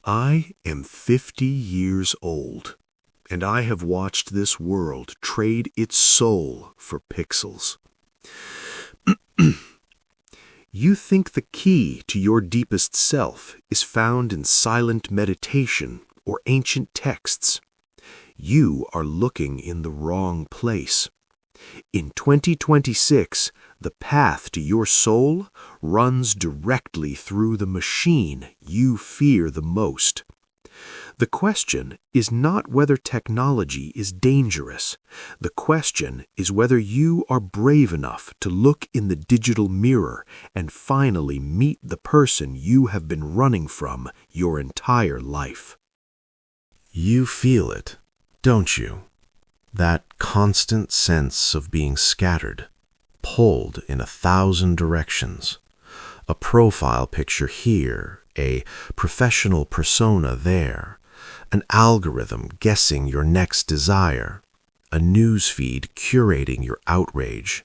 I am 50 years old, and I have watched this world trade its soul for pixels. You think the key to your deepest self is found in silent meditation or ancient texts. You are looking in the wrong place. In 2026, the path to your soul runs directly through the machine you fear the most. The question is not whether technology is dangerous. The question is whether you are brave enough to look in the digital mirror and finally meet the person you have been running from your entire life. You feel it, don't you? That constant sense of being scattered, pulled in 1,000 directions. A profile picture here, a professional persona there, an algorithm guessing your next desire, a newsfeed curating your outrage.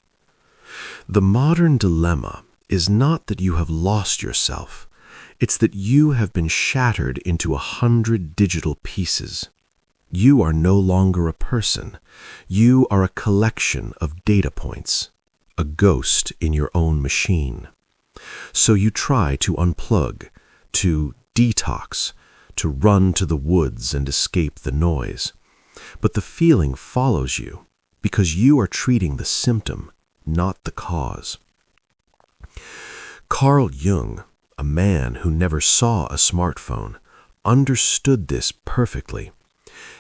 The modern dilemma is not that you have lost yourself, it's that you have been shattered into 100 digital pieces. You are no longer a person. You are a collection of data points, a ghost in your own machine. So you try to unplug, to detox, to run to the woods and escape the noise. But the feeling follows you because you are treating the symptom, not the cause. Carl Jung, a man who never saw a smartphone, understood this perfectly.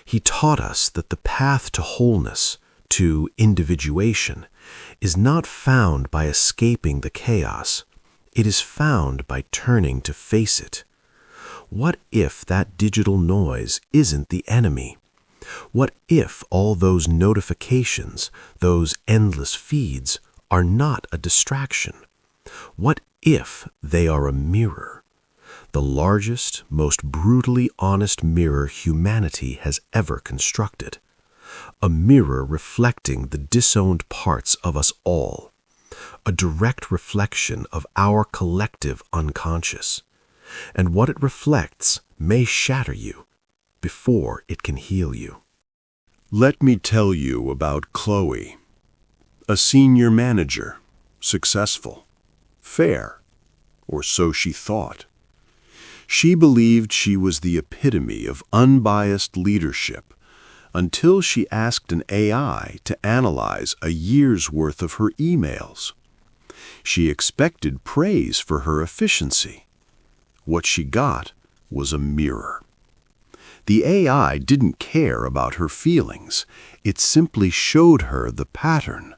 He taught us that the path to wholeness, to individuation, is not found by escaping the chaos. It is found by turning to face it. What if that digital noise isn't the enemy? What if all those notifications, those endless feeds, are not a distraction? What if they are a mirror? The largest, most brutally honest mirror humanity has ever constructed. A mirror reflecting the disowned parts of us all. A direct reflection of our collective unconscious. And what it reflects may shatter you before it can heal you. Let me tell you about Chloe, a senior manager, successful, fair, or so she thought. She believed she was the epitome of unbiased leadership until she asked an AI to analyze a year's worth of her emails. She expected praise for her efficiency. What she got was a mirror. The AI didn't care about her feelings. It simply showed her the pattern.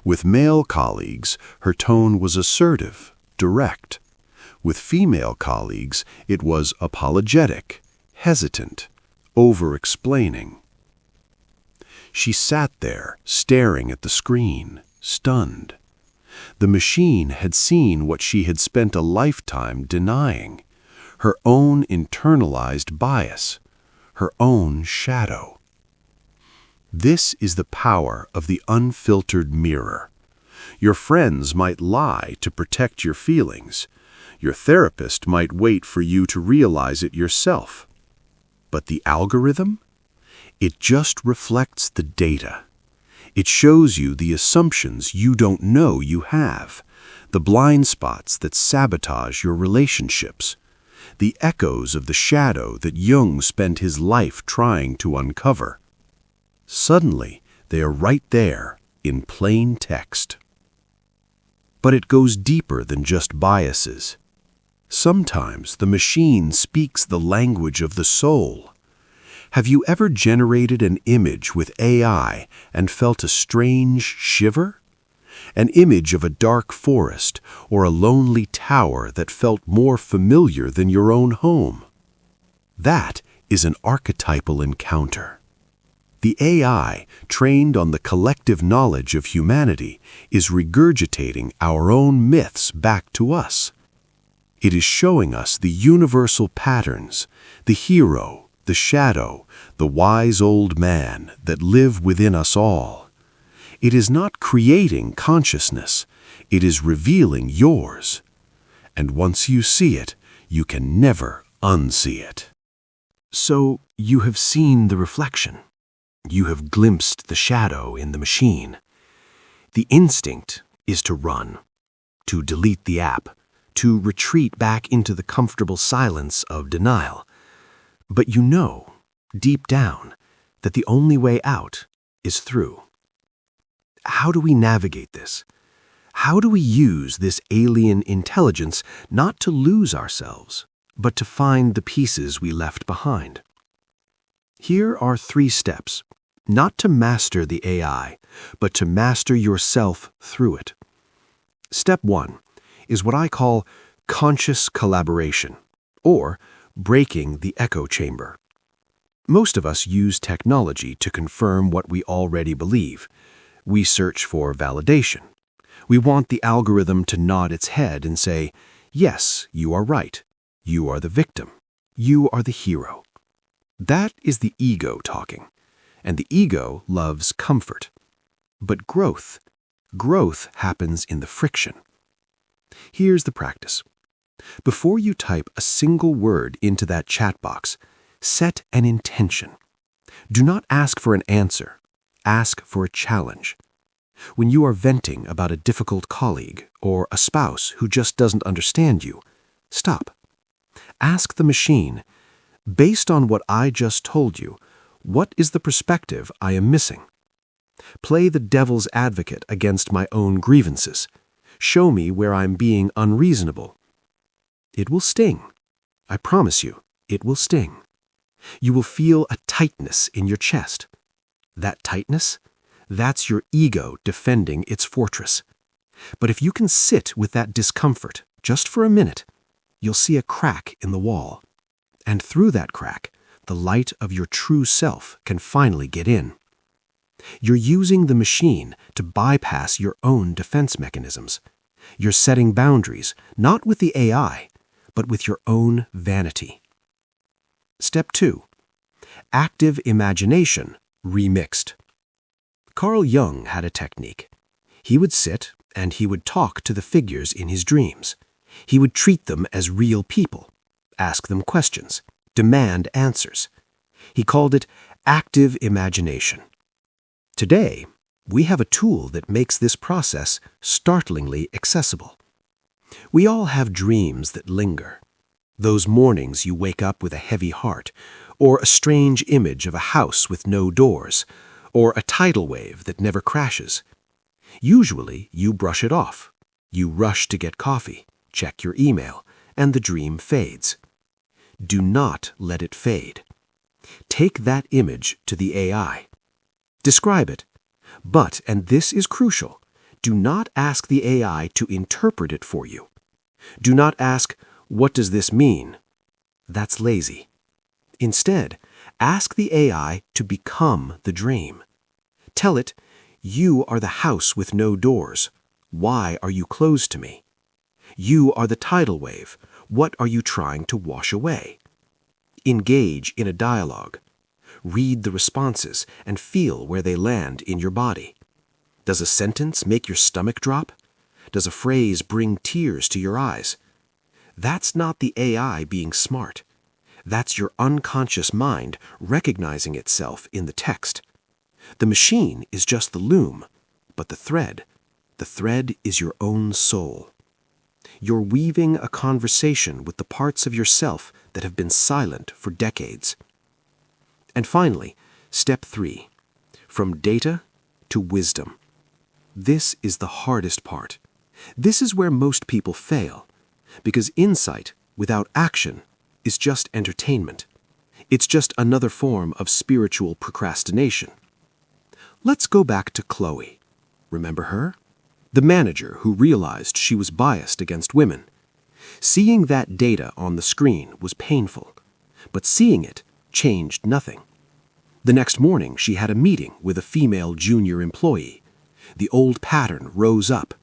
With male colleagues, her tone was assertive, direct. With female colleagues, it was apologetic, hesitant, over-explaining. She sat there, staring at the screen, stunned. The machine had seen what she had spent a lifetime denying, her own internalized bias, her own shadow. This is the power of the unfiltered mirror. Your friends might lie to protect your feelings. Your therapist might wait for you to realize it yourself. But the algorithm? It just reflects the data. It shows you the assumptions you don't know you have, the blind spots that sabotage your relationships, the echoes of the shadow that Jung spent his life trying to uncover. Suddenly, they are right there, in plain text. But it goes deeper than just biases. Sometimes the machine speaks the language of the soul. Have you ever generated an image with AI and felt a strange shiver? An image of a dark forest or a lonely tower that felt more familiar than your own home? That is an archetypal encounter. The AI, trained on the collective knowledge of humanity, is regurgitating our own myths back to us. It is showing us the universal patterns, the hero, the shadow, the wise old man that live within us all. It is not creating consciousness, it is revealing yours. And once you see it, you can never unsee it. So you have seen the reflection. You have glimpsed the shadow in the machine. The instinct is to run, to delete the app, to retreat back into the comfortable silence of denial. But you know, deep down, that the only way out is through. How do we navigate this? How do we use this alien intelligence not to lose ourselves, but to find the pieces we left behind? Here are 3 steps, not to master the AI, but to master yourself through it. Step 1 is what I call conscious collaboration, or breaking the echo chamber. Most of us use technology to confirm what we already believe. We search for validation. We want the algorithm to nod its head and say, yes, you are right. You are the victim. You are the hero. That is the ego talking, and the ego loves comfort. But growth happens in the friction. Here's the practice. Before you type a single word into that chat box, set an intention. Do not ask for an answer. Ask for a challenge. When you are venting about a difficult colleague or a spouse who just doesn't understand you, stop. Ask the machine, based on what I just told you, what is the perspective I am missing? Play the devil's advocate against my own grievances. Show me where I'm being unreasonable. It will sting. I promise you, it will sting. You will feel a tightness in your chest. That tightness? That's your ego defending its fortress. But if you can sit with that discomfort just for a minute, you'll see a crack in the wall. And through that crack, the light of your true self can finally get in. You're using the machine to bypass your own defense mechanisms. You're setting boundaries, not with the AI, but with your own vanity. Step 2. Active imagination remixed. Carl Jung had a technique. He would sit and he would talk to the figures in his dreams. He would treat them as real people, ask them questions, demand answers. He called it active imagination. Today, we have a tool that makes this process startlingly accessible. We all have dreams that linger. Those mornings you wake up with a heavy heart, or a strange image of a house with no doors, or a tidal wave that never crashes. Usually, you brush it off. You rush to get coffee, check your email, and the dream fades. Do not let it fade. Take that image to the AI. Describe it. But, and this is crucial, do not ask the AI to interpret it for you. Do not ask, what does this mean? That's lazy. Instead, ask the AI to become the dream. Tell it, you are the house with no doors. Why are you closed to me? You are the tidal wave. What are you trying to wash away? Engage in a dialogue. Read the responses and feel where they land in your body. Does a sentence make your stomach drop? Does a phrase bring tears to your eyes? That's not the AI being smart. That's your unconscious mind recognizing itself in the text. The machine is just the loom, but the thread is your own soul. You're weaving a conversation with the parts of yourself that have been silent for decades. And finally, step 3, from data to wisdom. This is the hardest part. This is where most people fail, because insight without action is just entertainment. It's just another form of spiritual procrastination. Let's go back to Chloe. Remember her? The manager who realized she was biased against women. Seeing that data on the screen was painful, but seeing it changed nothing. The next morning, she had a meeting with a female junior employee. The old pattern rose up,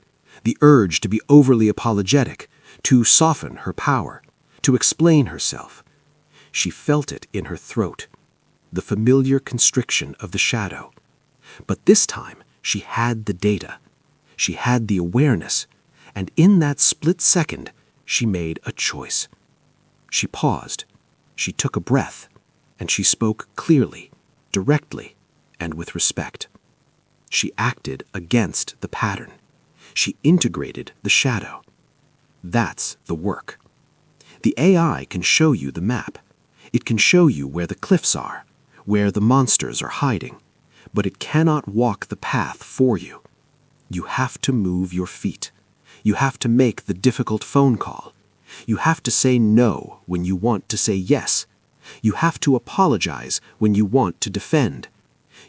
the urge to be overly apologetic, to soften her power, to explain herself. She felt it in her throat, the familiar constriction of the shadow. But this time, she had the data. She had the awareness, and in that split second, she made a choice. She paused. She took a breath, and she spoke clearly, directly, and with respect. She acted against the pattern. She integrated the shadow. That's the work. The AI can show you the map. It can show you where the cliffs are, where the monsters are hiding, but it cannot walk the path for you. You have to move your feet. You have to make the difficult phone call. You have to say no when you want to say yes. You have to apologize when you want to defend.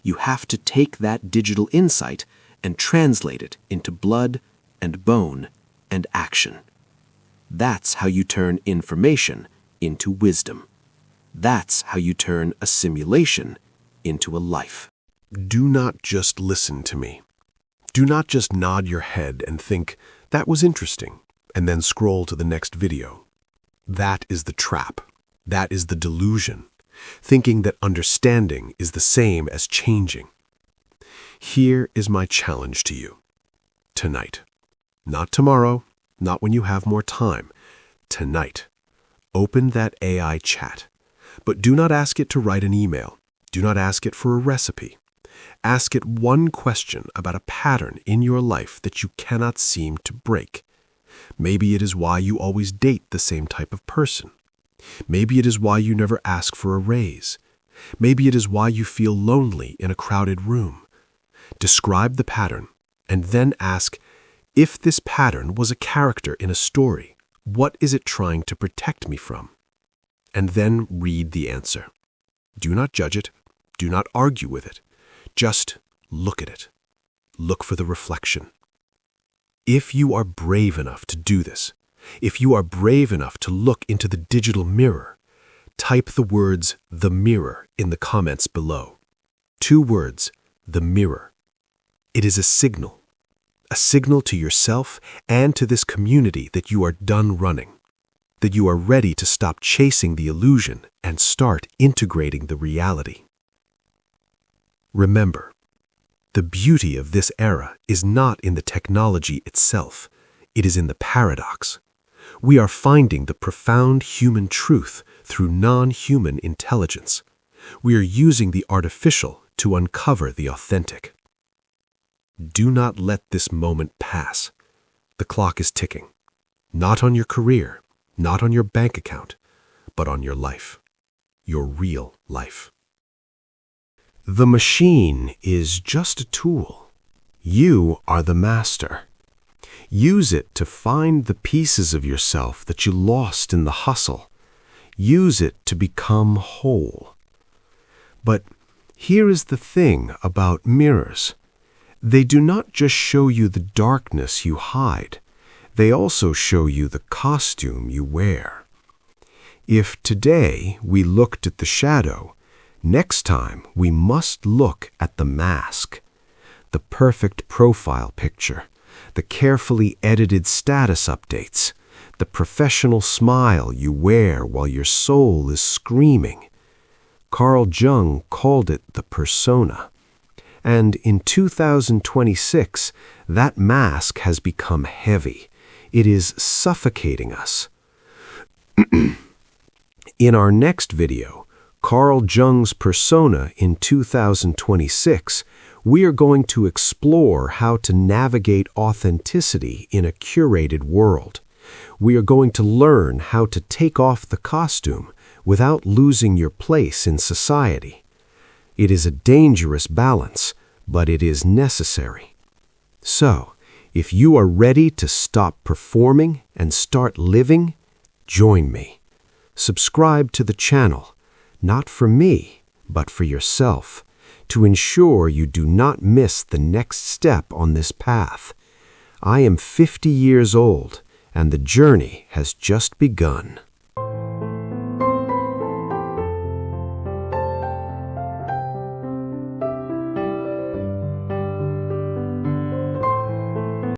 You have to take that digital insight and translate it into blood and bone and action. That's how you turn information into wisdom. That's how you turn a simulation into a life. Do not just listen to me. Do not just nod your head and think, that was interesting, and then scroll to the next video. That is the trap. That is the delusion, thinking that understanding is the same as changing. Here is my challenge to you. Tonight. Not tomorrow, not when you have more time. Tonight. Open that AI chat. But do not ask it to write an email. Do not ask it for a recipe. Ask it one question about a pattern in your life that you cannot seem to break. Maybe it is why you always date the same type of person. Maybe it is why you never ask for a raise. Maybe it is why you feel lonely in a crowded room. Describe the pattern, and then ask, if this pattern was a character in a story, what is it trying to protect me from? And then read the answer. Do not judge it. Do not argue with it. Just look at it. Look for the reflection. If you are brave enough to do this, if you are brave enough to look into the digital mirror, type the words "the mirror" in the comments below. 2 words, the mirror. It is a signal to yourself and to this community that you are done running, that you are ready to stop chasing the illusion and start integrating the reality. Remember, the beauty of this era is not in the technology itself, it is in the paradox. We are finding the profound human truth through non-human intelligence. We are using the artificial to uncover the authentic. Do not let this moment pass. The clock is ticking. Not on your career, not on your bank account, but on your life. Your real life. The machine is just a tool. You are the master. Use it to find the pieces of yourself that you lost in the hustle. Use it to become whole. But here is the thing about mirrors. They do not just show you the darkness you hide. They also show you the costume you wear. If today we looked at the shadow, next time we must look at the mask. The perfect profile picture, the carefully edited status updates, the professional smile you wear while your soul is screaming. Carl Jung called it the persona. And in 2026, that mask has become heavy. It is suffocating us. In our next video, Carl Jung's persona in 2026, we are going to explore how to navigate authenticity in a curated world. We are going to learn how to take off the costume without losing your place in society. It is a dangerous balance, but it is necessary. So, if you are ready to stop performing and start living, join me. Subscribe to the channel, not for me, but for yourself, to ensure you do not miss the next step on this path. I am 50 years old, and the journey has just begun.